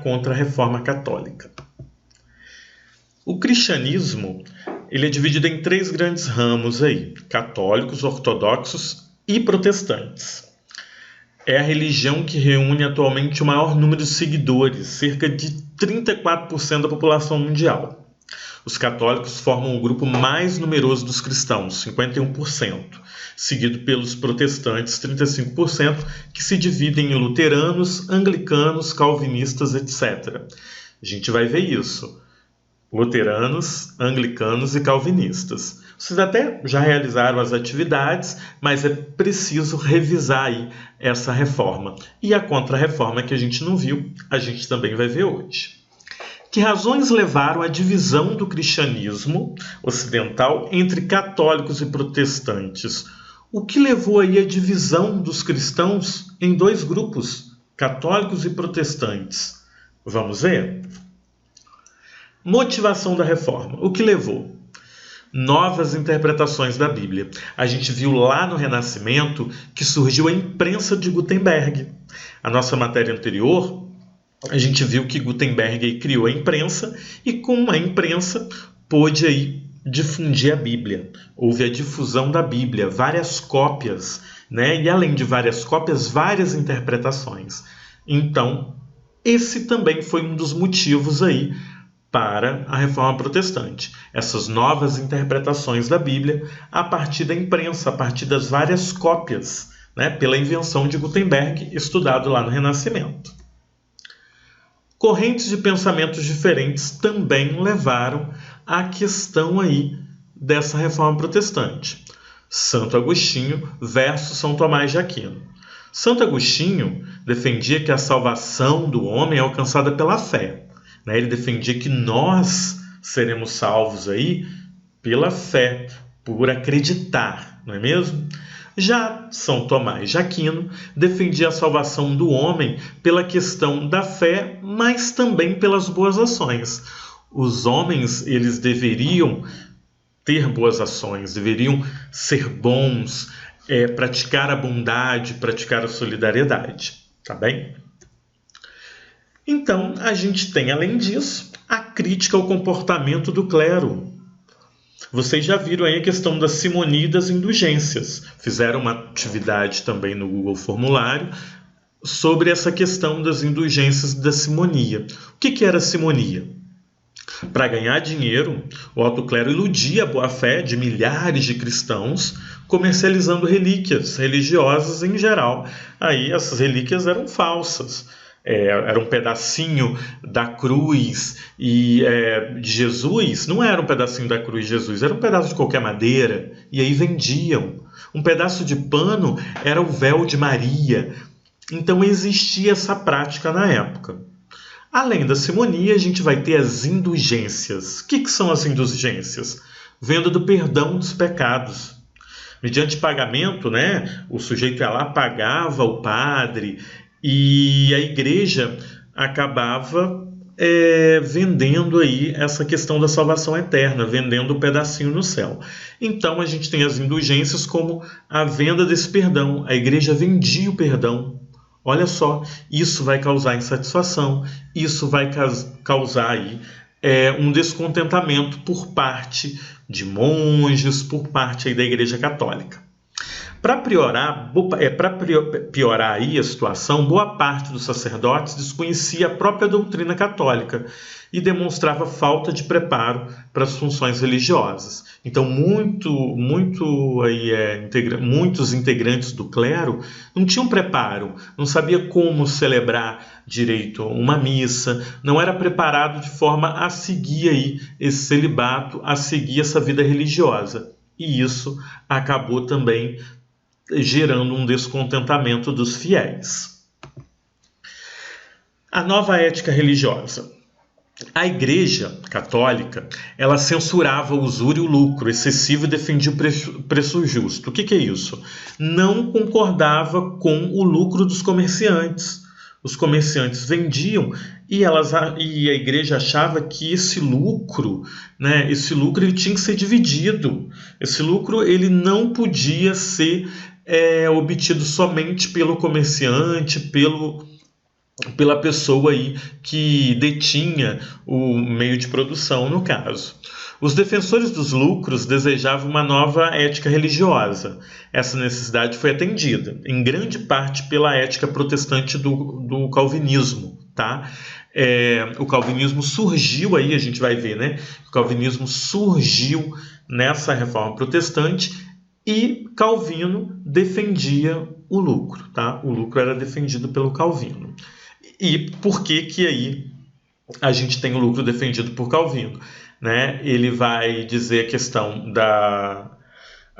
contra a Reforma Católica. O cristianismo ele é dividido em 3 grandes ramos aí: católicos, ortodoxos e protestantes. É a religião que reúne atualmente o maior número de seguidores, cerca de 34% da população mundial. Os católicos formam o grupo mais numeroso dos cristãos, 51%, seguido pelos protestantes, 35%, que se dividem em luteranos, anglicanos, calvinistas, etc. A gente vai ver isso. Luteranos, anglicanos e calvinistas. Vocês até já realizaram as atividades, mas é preciso revisar aí essa reforma. E a contra-reforma que a gente não viu, a gente também vai ver hoje. Que razões levaram à divisão do cristianismo ocidental entre católicos e protestantes? O que levou aí à divisão dos cristãos em 2 grupos, católicos e protestantes? Vamos ver? Motivação da reforma. O que levou? Novas interpretações da Bíblia. A gente viu lá no Renascimento que surgiu a imprensa de Gutenberg. A nossa matéria anterior, a gente viu que Gutenberg aí criou a imprensa e com a imprensa pôde aí difundir a Bíblia. Houve a difusão da Bíblia, várias cópias, né? E além de várias cópias, várias interpretações. Então, esse também foi um dos motivos aí para a Reforma Protestante. Essas novas interpretações da Bíblia a partir da imprensa, a partir das várias cópias, né? Pela invenção de Gutenberg, estudado lá no Renascimento. Correntes de pensamentos diferentes também levaram à questão aí dessa reforma protestante. Santo Agostinho versus São Tomás de Aquino. Santo Agostinho defendia que a salvação do homem é alcançada pela fé. Ele defendia que nós seremos salvos aí pela fé, por acreditar, não é mesmo? Já São Tomás de Aquino defendia a salvação do homem pela questão da fé, mas também pelas boas ações. Os homens, eles deveriam ter boas ações, deveriam ser bons, praticar a bondade, praticar a solidariedade, tá bem? Então, a gente tem, além disso, a crítica ao comportamento do clero. Vocês já viram aí a questão da simonia e das indulgências. Fizeram uma atividade também no Google Formulário sobre essa questão das indulgências e da simonia. O que era a simonia? Para ganhar dinheiro, o alto clero iludia a boa-fé de milhares de cristãos, comercializando relíquias religiosas em geral. Aí essas relíquias eram falsas. Era um pedacinho da cruz de Jesus, não era um pedacinho da cruz de Jesus, era um pedaço de qualquer madeira, e aí vendiam. Um pedaço de pano era o véu de Maria. Então existia essa prática na época. Além da simonia, a gente vai ter as indulgências. O que são as indulgências? Venda do perdão dos pecados. Mediante pagamento, né, o sujeito ia lá, pagava o padre, e a igreja acabava vendendo aí essa questão da salvação eterna, vendendo um pedacinho no céu. Então a gente tem as indulgências como a venda desse perdão. A igreja vendia o perdão. Olha só, isso vai causar insatisfação, isso vai causar aí um descontentamento por parte de monges, por parte aí da Igreja Católica. Para piorar aí a situação, boa parte dos sacerdotes desconhecia a própria doutrina católica e demonstrava falta de preparo para as funções religiosas. Então, muitos integrantes do clero não tinham preparo, não sabia como celebrar direito uma missa, não era preparado de forma a seguir aí esse celibato, a seguir essa vida religiosa. E isso acabou também gerando um descontentamento dos fiéis. A nova ética religiosa. A Igreja Católica, ela censurava a usura e o lucro excessivo e defendia o preço justo. O que é isso? Não concordava com o lucro dos comerciantes. Os comerciantes vendiam e a igreja achava que esse lucro, né, ele tinha que ser dividido. Esse lucro ele não podia ser obtido somente pelo comerciante, pelo pela pessoa aí que detinha o meio de produção, no caso. Os defensores dos lucros desejavam uma nova ética religiosa. Essa necessidade foi atendida, em grande parte pela ética protestante do calvinismo. Tá? O calvinismo surgiu aí, a gente vai ver, né? O calvinismo surgiu nessa reforma protestante e Calvino defendia o lucro. Tá? O lucro era defendido pelo Calvino. E por que aí a gente tem o lucro defendido por Calvino? Né? Ele vai dizer a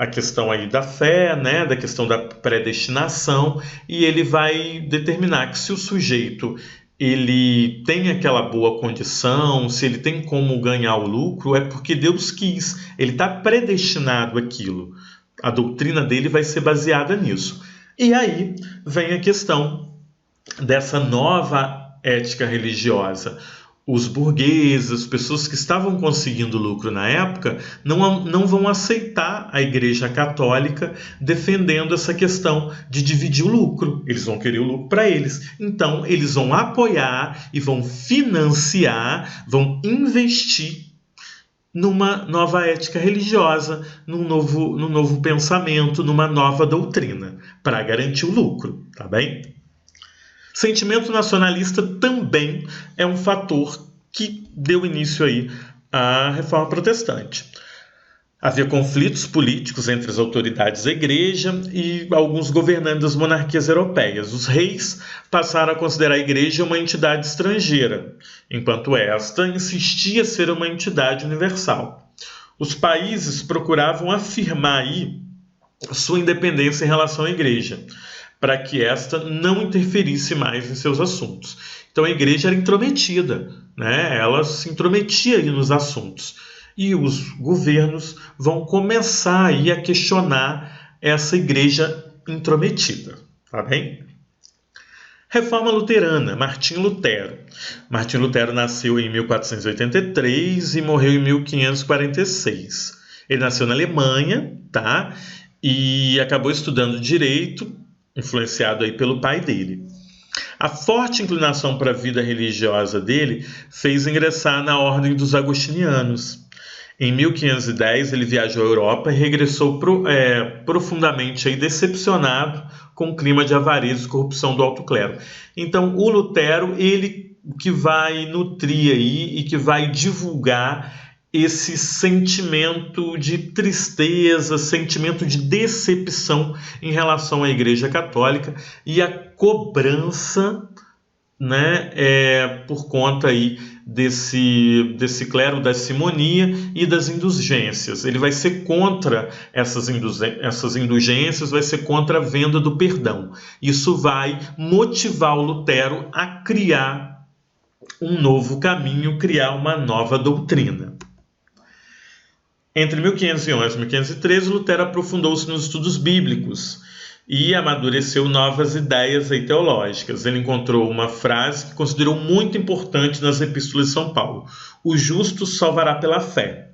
questão aí da fé, né? Da questão da predestinação, e ele vai determinar que se o sujeito ele tem aquela boa condição, se ele tem como ganhar o lucro, é porque Deus quis, ele está predestinado àquilo. A doutrina dele vai ser baseada nisso. E aí vem a questão dessa nova ética religiosa. Os burgueses, as pessoas que estavam conseguindo lucro na época, não vão aceitar a Igreja Católica defendendo essa questão de dividir o lucro. Eles vão querer o lucro para eles. Então, eles vão apoiar e vão financiar, vão investir numa nova ética religiosa, num novo pensamento, numa nova doutrina, para garantir o lucro, tá bem? Sentimento nacionalista também é um fator que deu início aí à Reforma Protestante. Havia conflitos políticos entre as autoridades da Igreja e alguns governantes das monarquias europeias. Os reis passaram a considerar a Igreja uma entidade estrangeira, enquanto esta insistia ser uma entidade universal. Os países procuravam afirmar aí sua independência em relação à Igreja, para que esta não interferisse mais em seus assuntos. Então a Igreja era intrometida, né? Ela se intrometia aí nos assuntos. E os governos vão começar aí a questionar essa Igreja intrometida, tá bem? Reforma Luterana, Martinho Lutero. Martinho Lutero nasceu em 1483 e morreu em 1546. Ele nasceu na Alemanha, tá? E acabou estudando Direito, influenciado aí pelo pai dele. A forte inclinação para a vida religiosa dele fez ingressar na Ordem dos Agostinianos. Em 1510, ele viajou à Europa e regressou profundamente aí, decepcionado com o clima de avareza e corrupção do alto clero. Então, o Lutero, ele que vai nutrir aí e que vai divulgar esse sentimento de tristeza, sentimento de decepção em relação à Igreja Católica e a cobrança, né, por conta aí desse clero da simonia e das indulgências. Ele vai ser contra essas indulgências, vai ser contra a venda do perdão. Isso vai motivar o Lutero a criar um novo caminho, criar uma nova doutrina. Entre 1511 e 1513, Lutero aprofundou-se nos estudos bíblicos e amadureceu novas ideias teológicas. Ele encontrou uma frase que considerou muito importante nas epístolas de São Paulo: o justo salvará pela fé.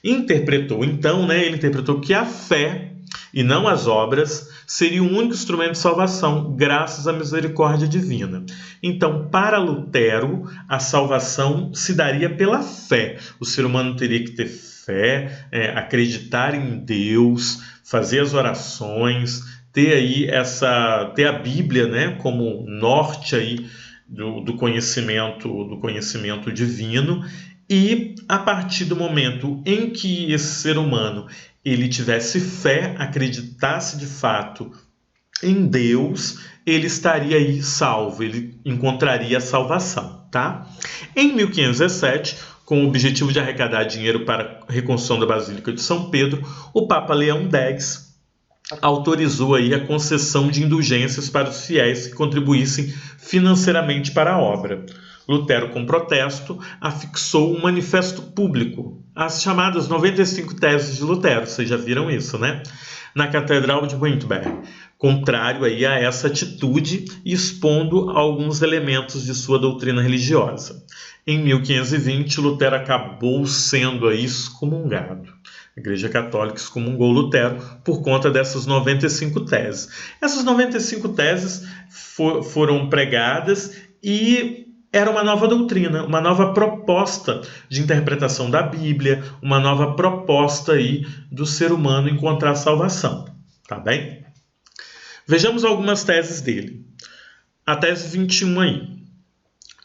Ele interpretou que a fé, e não as obras, seria o único instrumento de salvação, graças à misericórdia divina. Então, para Lutero, a salvação se daria pela fé. O ser humano teria que ter fé, acreditar em Deus, fazer as orações, ter a Bíblia, né, como norte aí do conhecimento divino, e a partir do momento em que esse ser humano ele tivesse fé, acreditasse de fato em Deus, ele estaria aí salvo, ele encontraria a salvação, tá? Em 1517, com o objetivo de arrecadar dinheiro para a reconstrução da Basílica de São Pedro, o Papa Leão X autorizou aí a concessão de indulgências para os fiéis que contribuíssem financeiramente para a obra. Lutero, com protesto, afixou um manifesto público, as chamadas 95 Teses de Lutero, vocês já viram isso, né? Na Catedral de Wittenberg, contrário aí a essa atitude e expondo alguns elementos de sua doutrina religiosa. Em 1520, Lutero acabou sendo aí excomungado. A Igreja Católica excomungou Lutero por conta dessas 95 teses. Essas 95 teses foram pregadas e era uma nova doutrina, uma nova proposta de interpretação da Bíblia, uma nova proposta aí do ser humano encontrar salvação, tá bem? Vejamos algumas teses dele. A tese 21 aí.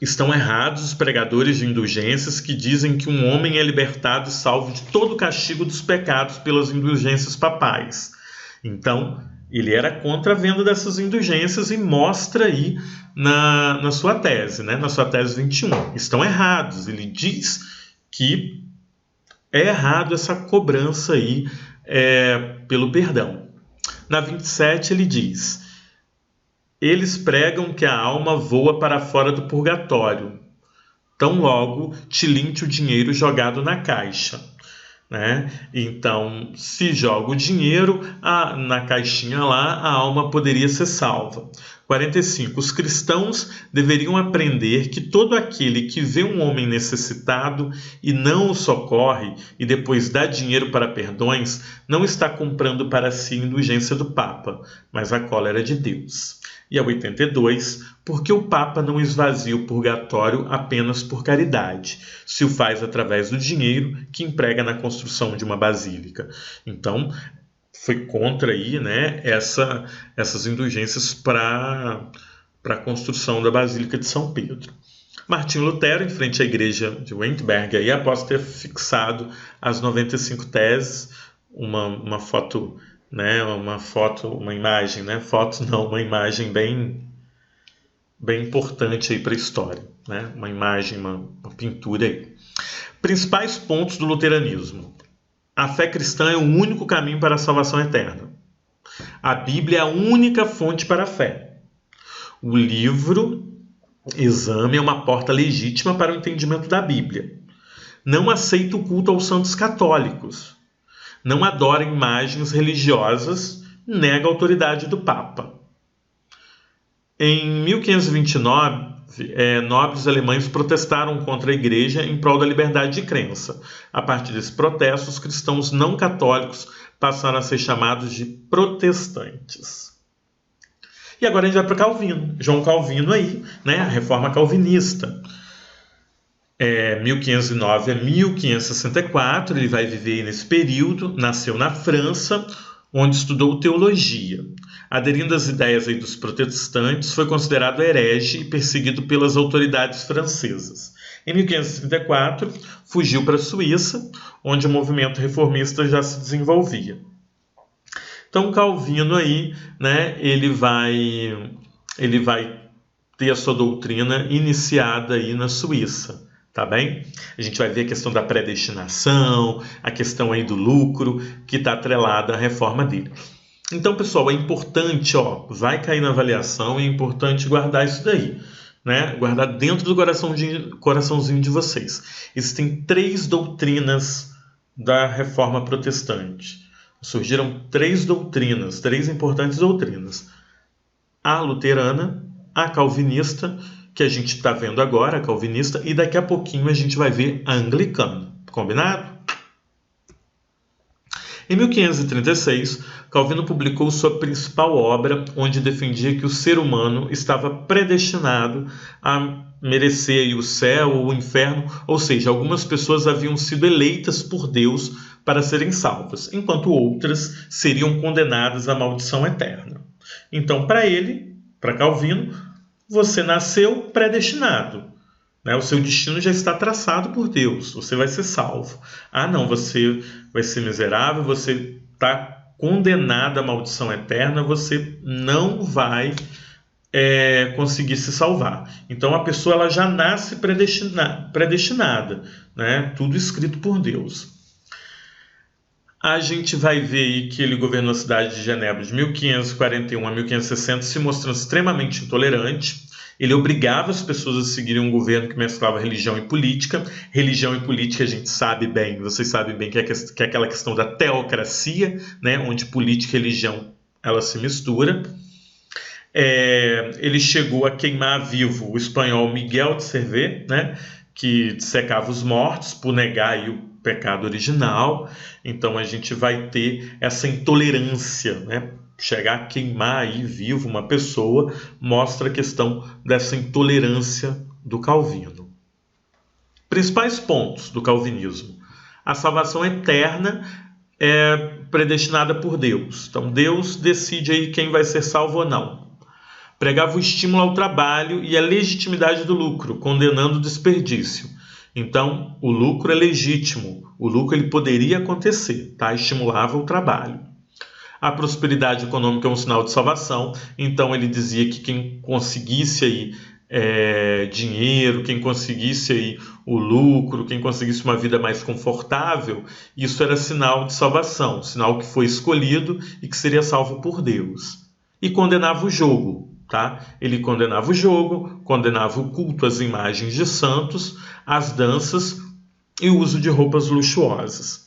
Estão errados os pregadores de indulgências que dizem que um homem é libertado e salvo de todo o castigo dos pecados pelas indulgências papais. Então, ele era contra a venda dessas indulgências e mostra aí na sua tese, né? Na sua tese 21. Estão errados. Ele diz que é errado essa cobrança aí pelo perdão. Na 27 ele diz: eles pregam que a alma voa para fora do purgatório, tão logo tilinte o dinheiro jogado na caixa. Né? Então, se joga o dinheiro na caixinha lá, a alma poderia ser salva. 45. Os cristãos deveriam aprender que todo aquele que vê um homem necessitado e não o socorre e depois dá dinheiro para perdões, não está comprando para si a indulgência do Papa, mas a cólera de Deus. E a 82, porque o Papa não esvazia o purgatório apenas por caridade, se o faz através do dinheiro que emprega na construção de uma basílica. Então, foi contra aí, né, essas indulgências para a construção da Basílica de São Pedro. Martinho Lutero, em frente à igreja de Wittenberg, aí, após ter fixado as 95 teses, uma foto, né, uma imagem, né, foto não, uma imagem bem importante aí para a história, né, uma imagem, uma pintura aí. Principais pontos do luteranismo. A fé cristã é o único caminho para a salvação eterna. A Bíblia é a única fonte para a fé. O livro Exame é uma porta legítima para o entendimento da Bíblia. Não aceita o culto aos santos católicos. Não adora imagens religiosas, nega a autoridade do Papa. Em 1529, nobres alemães protestaram contra a igreja em prol da liberdade de crença. A partir desse protesto, os cristãos não católicos passaram a ser chamados de protestantes. E agora a gente vai para Calvino. João Calvino aí, né, a reforma calvinista. 1509 a 1564, ele vai viver nesse período, nasceu na França, onde estudou teologia. Aderindo às ideias aí dos protestantes, foi considerado herege e perseguido pelas autoridades francesas. Em 1534, fugiu para a Suíça, onde o movimento reformista já se desenvolvia. Então, Calvino aí, né, ele vai ter a sua doutrina iniciada aí na Suíça. Tá bem? A gente vai ver a questão da predestinação, a questão aí do lucro, que está atrelada à reforma dele. Então, pessoal, é importante, vai cair na avaliação, é importante guardar isso daí, né? Guardar dentro do coraçãozinho de vocês. Existem 3 doutrinas da reforma protestante. Surgiram 3 doutrinas, 3 importantes doutrinas. A luterana, a calvinista, que a gente está vendo agora, a calvinista, e daqui a pouquinho a gente vai ver a anglicana. Combinado? Em 1536, Calvino publicou sua principal obra, onde defendia que o ser humano estava predestinado a merecer aí o céu ou o inferno, ou seja, algumas pessoas haviam sido eleitas por Deus para serem salvas, enquanto outras seriam condenadas à maldição eterna. Então, para Calvino, você nasceu predestinado, né? O seu destino já está traçado por Deus, você vai ser salvo. Ah, não, você vai ser miserável, você está condenado à maldição eterna, você não vai conseguir se salvar. Então a pessoa ela já nasce predestinada, né? Tudo escrito por Deus. A gente vai ver aí que ele governou a cidade de Genebra de 1541 a 1560, se mostrando extremamente intolerante. Ele obrigava as pessoas a seguirem um governo que mesclava religião e política. Religião e política a gente sabe bem, vocês sabem bem que é aquela questão da teocracia, né, onde política e religião ela se mistura. Ele chegou a queimar vivo o espanhol Miguel de Servet, né, que dissecava os mortos por negar aí pecado original, então a gente vai ter essa intolerância, né? Chegar a queimar aí vivo uma pessoa mostra a questão dessa intolerância do Calvino. Principais pontos do calvinismo. A salvação eterna é predestinada por Deus. Então Deus decide aí quem vai ser salvo ou não. Pregava o estímulo ao trabalho e a legitimidade do lucro, condenando o desperdício. Então o lucro é legítimo, o lucro ele poderia acontecer, tá? Estimulava o trabalho. A prosperidade econômica é um sinal de salvação, então ele dizia que quem conseguisse aí dinheiro, quem conseguisse aí o lucro, quem conseguisse uma vida mais confortável, isso era sinal de salvação, sinal que foi escolhido e que seria salvo por Deus. E condenava o jogo, tá? Ele condenava o jogo, condenava o culto às imagens de santos, as danças e o uso de roupas luxuosas.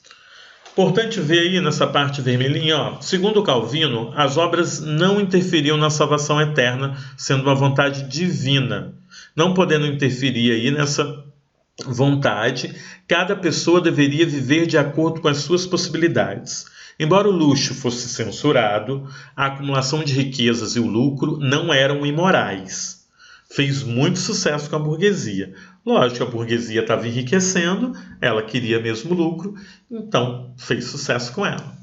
Importante ver aí nessa parte vermelhinha, ó, segundo Calvino, as obras não interferiam na salvação eterna, sendo uma vontade divina. Não podendo interferir aí nessa vontade, cada pessoa deveria viver de acordo com as suas possibilidades. Embora o luxo fosse censurado, a acumulação de riquezas e o lucro não eram imorais. Fez muito sucesso com a burguesia. Lógico, a burguesia estava enriquecendo, ela queria mesmo lucro, então fez sucesso com ela.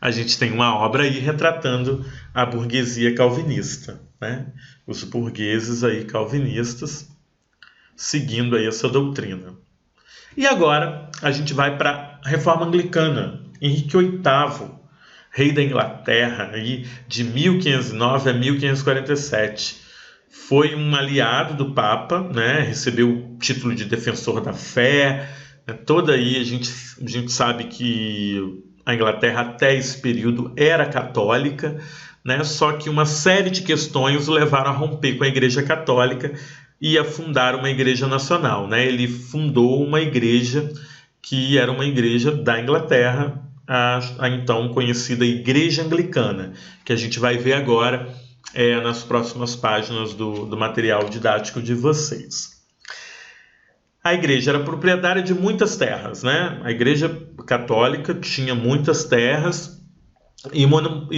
A gente tem uma obra aí retratando a burguesia calvinista, né? Os burgueses aí calvinistas seguindo aí essa doutrina. E agora a gente vai para a Reforma Anglicana. Henrique VIII, rei da Inglaterra, aí, de 1509 a 1547. Foi um aliado do Papa, né? Recebeu o título de defensor da fé. Toda aí a gente sabe que a Inglaterra até esse período era católica, né? Só que uma série de questões o levaram a romper com a Igreja Católica e a fundar uma igreja nacional, né? Ele fundou uma igreja que era uma igreja da Inglaterra, a então conhecida Igreja Anglicana, que a gente vai ver agora nas próximas páginas do material didático de vocês. A igreja era proprietária de muitas terras, né? A igreja católica tinha muitas terras e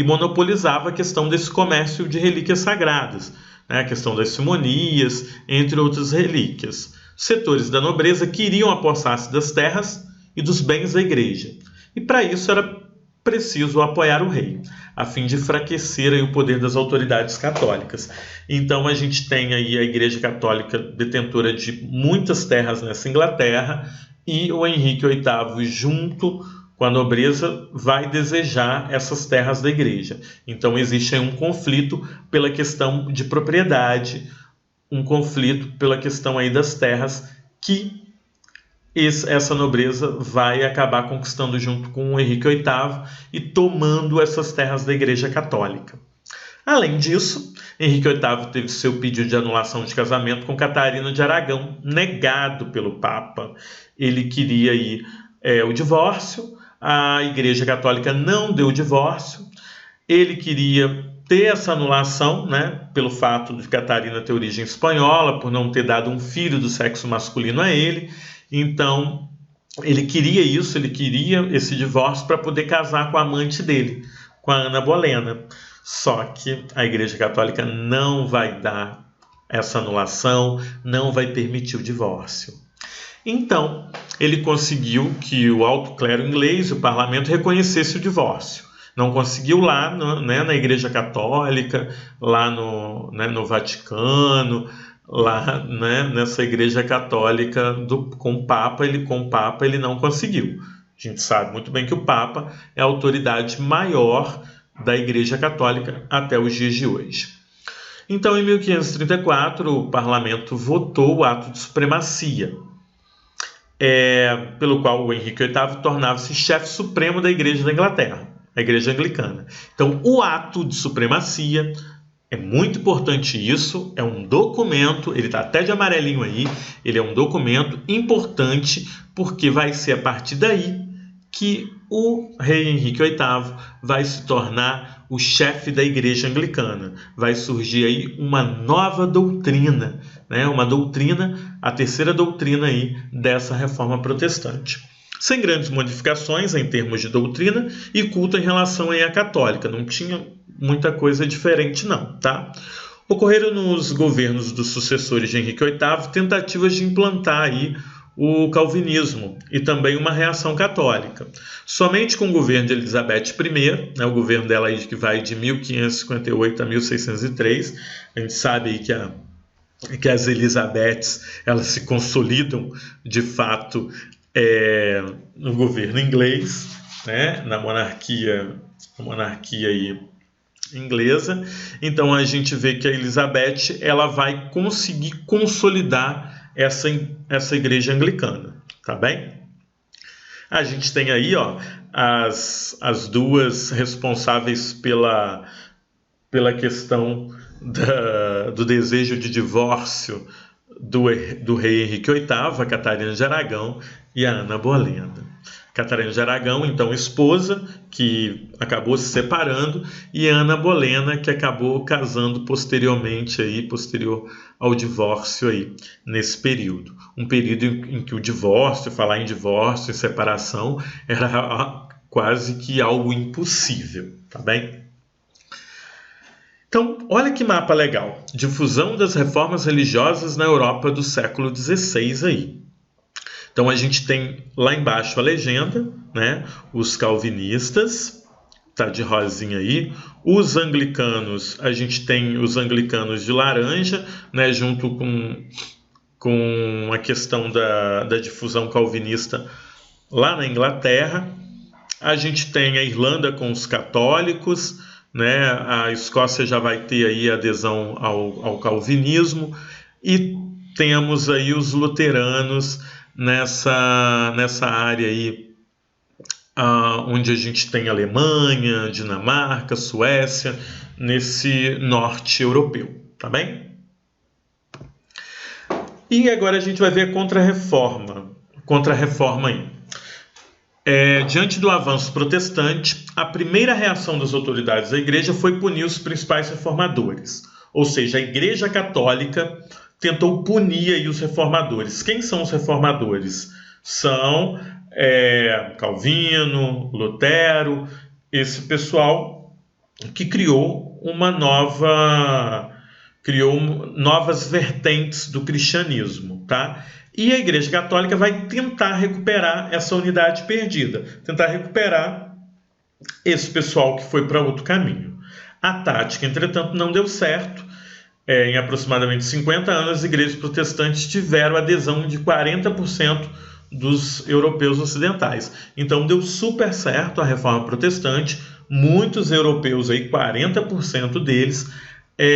monopolizava a questão desse comércio de relíquias sagradas, né? A questão das simonias, entre outras relíquias. Setores da nobreza queriam apossar-se das terras e dos bens da igreja, e para isso era preciso apoiar o rei, a fim de enfraquecer aí o poder das autoridades católicas. Então a gente tem aí a Igreja Católica detentora de muitas terras nessa Inglaterra, e o Henrique VIII, junto com a nobreza, vai desejar essas terras da igreja. Então existe aí um conflito pela questão de propriedade, um conflito pela questão aí das terras que essa nobreza vai acabar conquistando junto com o Henrique VIII e tomando essas terras da Igreja Católica. Além disso, Henrique VIII teve seu pedido de anulação de casamento com Catarina de Aragão negado pelo Papa. Ele queria aí o divórcio, a Igreja Católica não deu o divórcio, ele queria ter essa anulação, né, pelo fato de Catarina ter origem espanhola, por não ter dado um filho do sexo masculino a ele. Então, ele queria isso, ele queria esse divórcio para poder casar com a amante dele, com a Ana Bolena. Só que a Igreja Católica não vai dar essa anulação, não vai permitir o divórcio. Então, ele conseguiu que o alto clero inglês, o parlamento, reconhecesse o divórcio. Não conseguiu lá na Igreja Católica, lá no Vaticano, lá, né, nessa Igreja Católica com o Papa ele não conseguiu. A gente sabe muito bem que o Papa é a autoridade maior da Igreja Católica até os dias de hoje. Então, em 1534, o parlamento votou o ato de supremacia, pelo qual o Henrique VIII tornava-se chefe supremo da Igreja da Inglaterra, a Igreja Anglicana. Então, o ato de supremacia é muito importante, isso é um documento, ele está até de amarelinho aí, ele é um documento importante porque vai ser a partir daí que o rei Henrique VIII vai se tornar o chefe da Igreja Anglicana. Vai surgir aí uma nova doutrina, né? Uma doutrina, a terceira doutrina aí dessa reforma protestante. sem grandes modificações em termos de doutrina e culto em relação à católica. Não tinha muita coisa diferente não, tá? Ocorreram nos governos dos sucessores de Henrique VIII tentativas de implantar aí o calvinismo e também uma reação católica. Somente com o governo de Elizabeth I, né, o governo dela aí que vai de 1558 a 1603, a gente sabe aí que as Elizabeths elas se consolidam de fato no governo inglês, né, na monarquia aí inglesa. Então a gente vê que a Elizabeth ela vai conseguir consolidar essa igreja anglicana, tá bem? A gente tem aí as duas responsáveis pela questão do desejo de divórcio do rei Henrique VIII, a Catarina de Aragão e a Ana Bolena. Catarina de Aragão, então esposa, que acabou se separando, e Ana Bolena, que acabou casando posterior ao divórcio aí, nesse período. Um período em que o divórcio, falar em divórcio, em separação, era quase que algo impossível, tá bem? Então, olha que mapa legal. Difusão das reformas religiosas na Europa do século XVI aí. Então a gente tem lá embaixo a legenda, né? Os calvinistas, tá de rosinha aí. Os anglicanos, a gente tem os anglicanos de laranja, né? Junto com a questão da difusão calvinista lá na Inglaterra. A gente tem a Irlanda com os católicos, né? A Escócia já vai ter aí adesão ao calvinismo. E temos aí os luteranos nessa área aí, onde a gente tem Alemanha, Dinamarca, Suécia, nesse norte europeu, tá bem? E agora a gente vai ver a contra-reforma aí. Diante do avanço protestante, a primeira reação das autoridades da igreja foi punir os principais reformadores, ou seja, a Igreja Católica tentou punir aí os reformadores. Quem são os reformadores? São Calvino, Lutero, esse pessoal que criou novas vertentes do cristianismo, tá? E a Igreja Católica vai tentar recuperar essa unidade perdida, tentar recuperar esse pessoal que foi para outro caminho. A tática, entretanto, não deu certo. Em aproximadamente 50 anos, as igrejas protestantes tiveram adesão de 40% dos europeus ocidentais. Então, deu super certo a reforma protestante. Muitos europeus, aí, 40% deles,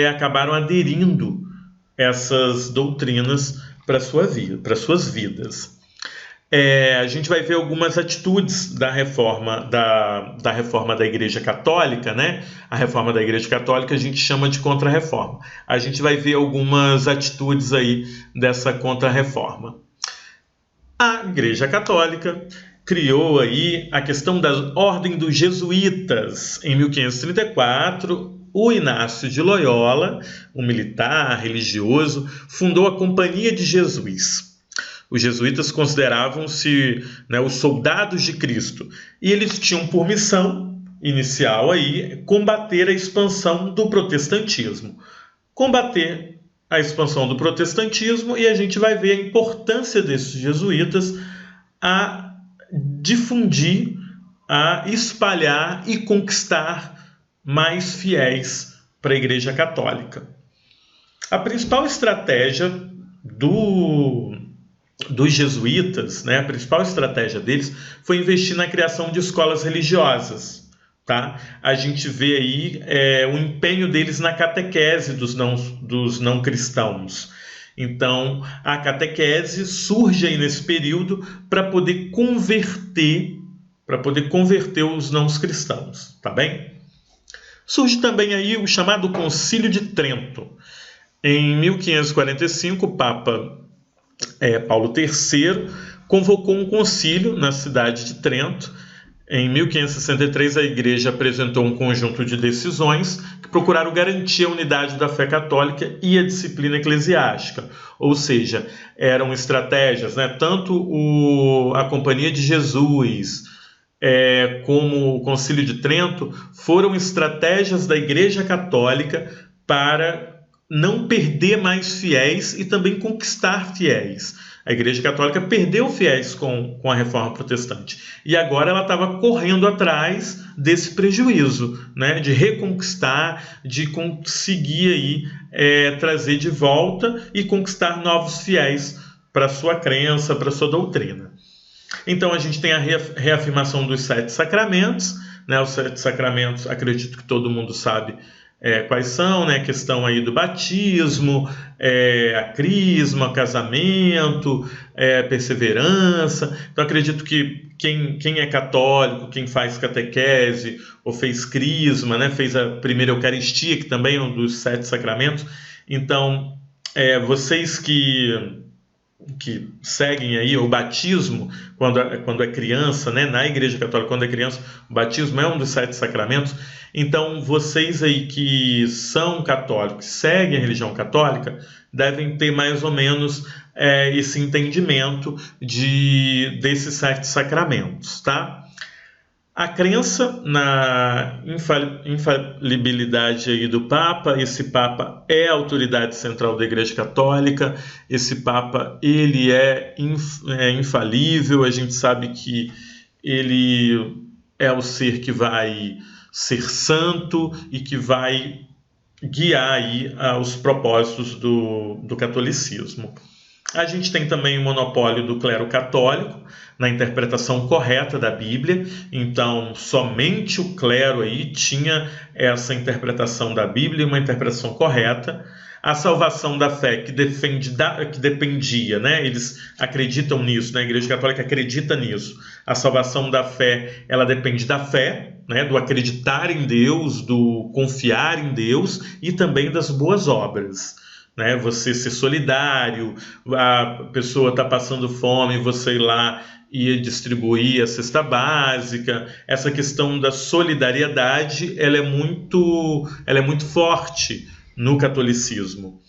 acabaram aderindo essas doutrinas para suas vidas. A gente vai ver algumas atitudes da reforma da Igreja Católica, né? A reforma da Igreja Católica a gente chama de contra-reforma. A gente vai ver algumas atitudes aí dessa contra-reforma. A Igreja Católica criou aí a questão da Ordem dos Jesuítas. Em 1534, o Inácio de Loyola, um militar religioso, fundou a Companhia de Jesus. Os jesuítas consideravam-se, né, os soldados de Cristo, e eles tinham por missão inicial aí combater a expansão do protestantismo. Combater a expansão do protestantismo, e a gente vai ver a importância desses jesuítas a difundir, a espalhar e conquistar mais fiéis para a Igreja Católica. A principal estratégia dos jesuítas, né, a principal estratégia deles foi investir na criação de escolas religiosas. Tá? A gente vê aí o empenho deles na catequese dos não cristãos. Então, a catequese surge aí nesse período para poder converter os não cristãos, tá bem? Surge também aí o chamado Concílio de Trento. Em 1545, o Papa Paulo III convocou um concílio na cidade de Trento, Em 1563, a Igreja apresentou um conjunto de decisões que procuraram garantir a unidade da fé católica e a disciplina eclesiástica. Ou seja, eram estratégias, né? Tanto a Companhia de Jesus como o Concílio de Trento foram estratégias da Igreja Católica para não perder mais fiéis e também conquistar fiéis. A Igreja Católica perdeu fiéis com a Reforma Protestante e agora ela estava correndo atrás desse prejuízo, né, de reconquistar, de conseguir aí, trazer de volta e conquistar novos fiéis para a sua crença, para a sua doutrina. Então a gente tem a reafirmação dos 7 sacramentos, né, os 7 sacramentos, acredito que todo mundo sabe quais são, né? A questão aí do batismo, a crisma, casamento, perseverança. Então acredito que quem é católico, quem faz catequese ou fez crisma, né? Fez a primeira Eucaristia, que também é um dos 7 sacramentos. Então vocês que seguem aí o batismo quando é criança, né? Na Igreja Católica, quando é criança, o batismo é um dos 7 sacramentos. Então, vocês aí que são católicos, seguem a religião católica, devem ter mais ou menos esse entendimento desses 7 sacramentos, tá? A crença na infalibilidade aí do Papa. Esse Papa é a autoridade central da Igreja Católica. Esse Papa, ele é infalível. A gente sabe que ele é o ser que vai ser santo e que vai guiar aí os propósitos do catolicismo. A gente tem também o monopólio do clero católico na interpretação correta da Bíblia. Então, somente o clero aí tinha essa interpretação da Bíblia, uma interpretação correta. A salvação da fé que dependia, né? Eles acreditam nisso, né? A Igreja Católica acredita nisso. A salvação da fé, ela depende da fé, né? Do acreditar em Deus, do confiar em Deus e também das boas obras. Né? Você ser solidário, a pessoa está passando fome, você ir lá e distribuir a cesta básica. Essa questão da solidariedade, ela é muito forte no catolicismo.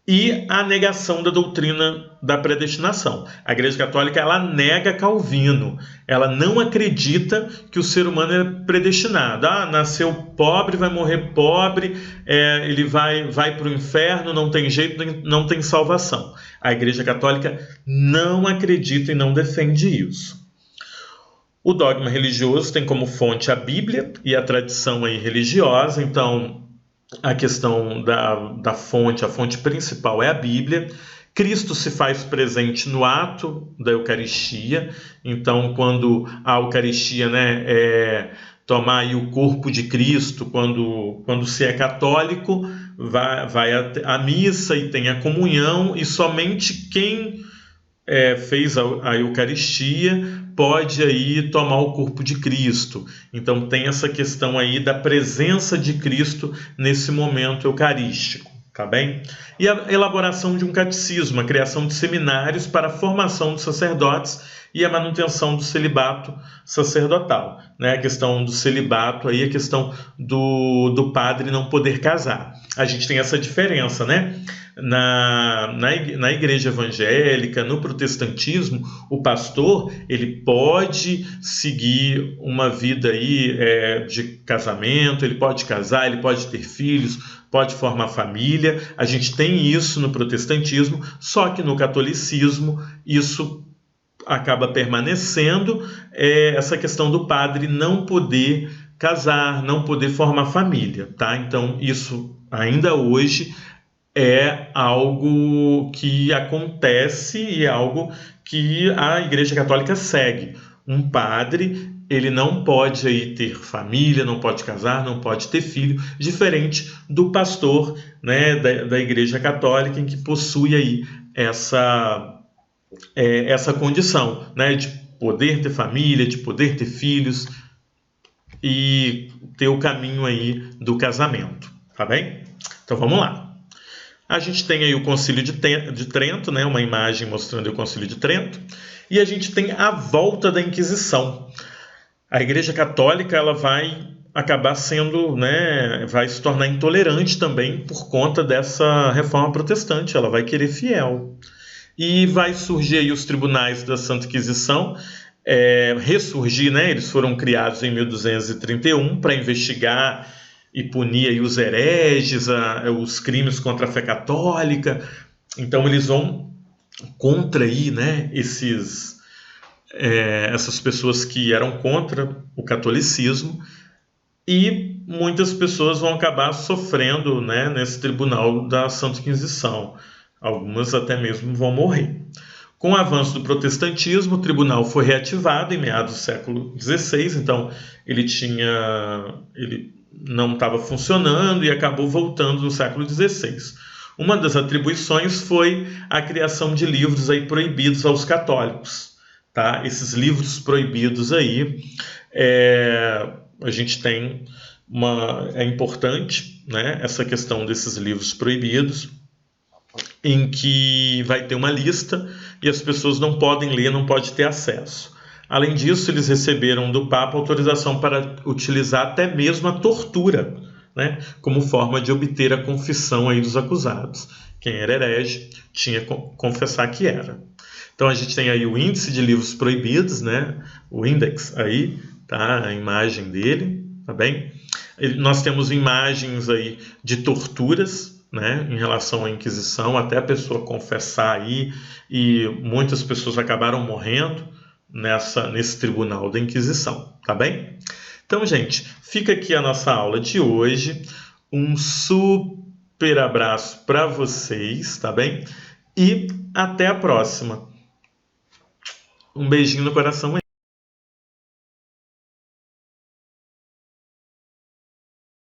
E a negação da doutrina da predestinação. A Igreja Católica, ela nega Calvino. Ela não acredita que o ser humano é predestinado. Nasceu pobre, vai morrer pobre, ele vai para o inferno, não tem jeito, não tem salvação. A Igreja Católica não acredita e não defende isso. O dogma religioso tem como fonte a Bíblia e a tradição aí religiosa. Então, a questão da fonte, a fonte principal é a Bíblia. Cristo se faz presente no ato da Eucaristia. Então, quando a Eucaristia, né, tomar aí o corpo de Cristo, quando se é católico, vai à missa e tem a comunhão, e somente quem fez a Eucaristia pode aí tomar o corpo de Cristo. Então tem essa questão aí da presença de Cristo nesse momento eucarístico, tá bem? E a elaboração de um catecismo, a criação de seminários para a formação dos sacerdotes e a manutenção do celibato sacerdotal, né? A questão do celibato aí, a questão do padre não poder casar. A gente tem essa diferença, né? Na igreja evangélica, no protestantismo, o pastor ele pode seguir uma vida aí, de casamento, ele pode casar, ele pode ter filhos, pode formar família. A gente tem isso no protestantismo, só que no catolicismo isso acaba permanecendo, essa questão do padre não poder casar, não poder formar família, tá? Então isso ainda hoje é algo que acontece e é algo que a Igreja Católica segue. Um padre, ele não pode aí ter família, não pode casar, não pode ter filho, diferente do pastor, né, da Igreja Católica, em que possui aí essa condição, né, de poder ter família, de poder ter filhos e ter o caminho aí do casamento, tá bem? Então vamos lá. A gente tem aí o Concílio de Trento, né, uma imagem mostrando o Concílio de Trento, e a gente tem a volta da Inquisição. A Igreja Católica ela vai acabar sendo, né, vai se tornar intolerante também por conta dessa reforma protestante. Ela vai querer fiel. E vai surgir aí os tribunais da Santa Inquisição, ressurgir, né? Eles foram criados em 1231 para investigar e punir aí os hereges, os crimes contra a fé católica. Então eles vão contra aí, né, essas pessoas que eram contra o catolicismo, e muitas pessoas vão acabar sofrendo, né, nesse tribunal da Santa Inquisição. Algumas até mesmo vão morrer. Com o avanço do protestantismo, o tribunal foi reativado em meados do século XVI, então ele não estava funcionando e acabou voltando no século XVI. Uma das atribuições foi a criação de livros aí proibidos aos católicos. Tá? Esses livros proibidos aí, a gente tem é importante, né, essa questão desses livros proibidos, em que vai ter uma lista e as pessoas não podem ler, não podem ter acesso. Além disso, eles receberam do Papa autorização para utilizar até mesmo a tortura, né, como forma de obter a confissão aí dos acusados. Quem era herege tinha que confessar que era. Então a gente tem aí o índice de livros proibidos, né, o index aí, tá, a imagem dele, tá bem? Nós temos imagens aí de torturas, né, em relação à Inquisição, até a pessoa confessar aí, e muitas pessoas acabaram morrendo nesse tribunal da Inquisição, tá bem? Então, gente, fica aqui a nossa aula de hoje. Um super abraço para vocês, tá bem? E até a próxima. Um beijinho no coração aí.